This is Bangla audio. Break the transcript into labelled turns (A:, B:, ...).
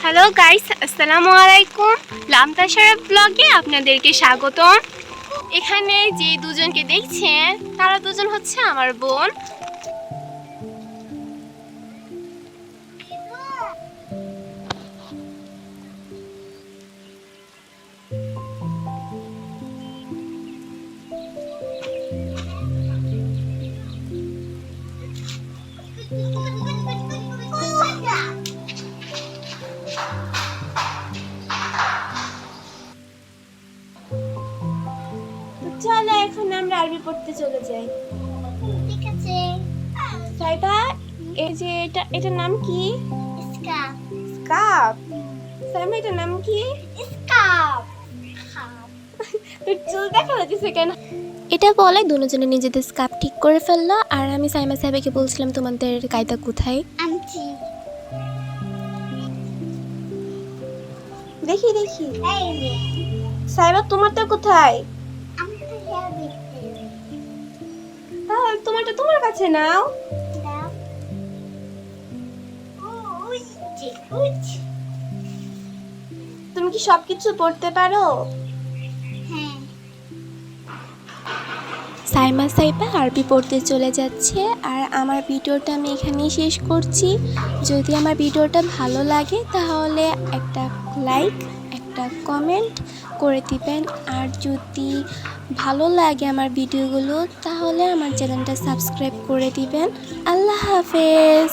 A: হ্যালো গাইস, আসসালামু আলাইকুম। লামতাশারা ব্লগে আপনাদেরকে স্বাগতম। এখানে যে দুজনকে দেখছেন তারা দুজন হচ্ছে আমার বোন। চলো এখন আমরা আরবি পড়তে চলে যাই।
B: ঠিক আছে।
A: সাইবা, এই যে এটার নাম কি?
B: স্কার্ফ।
A: স্কার্ফ। সাইমা, এটার নাম কি?
B: স্কার্ফ।
A: তোর চুল দেখা যাচ্ছে কেন?
C: এটা বলে দুজনে নিজেদের স্কার্ফ ঠিক করে ফেললো। আর আমি সাইমা সাহেবকে বলছিলাম তোমাদের কায়দা কোথায়।
B: আনছি।
A: দেখি দেখি।
B: এই যে
A: সাইবা, তোমারটা কোথায়?
B: আমি তো হেয়ার দেখতে
A: তাহলে তোমারটা তোমার কাছে নাও।
B: দাও। ওই যে কুচ।
A: তুমি কি সবকিছু পড়তে পারো?
B: হ্যাঁ।
C: সাইমা সাইবা আরবি পড়তে চলে যাচ্ছে। আর আমার ভিডিওটা আমি এখানেই শেষ করছি। যদি আমার ভিডিওটা ভালো লাগে তাহলে একটা লাইক, একটা কমেন্ট করে দিবেন। আর যদি ভালো লাগে আমার ভিডিওগুলো তাহলে আমার চ্যানেলটা সাবস্ক্রাইব করে দিবেন। আল্লাহ হাফেজ।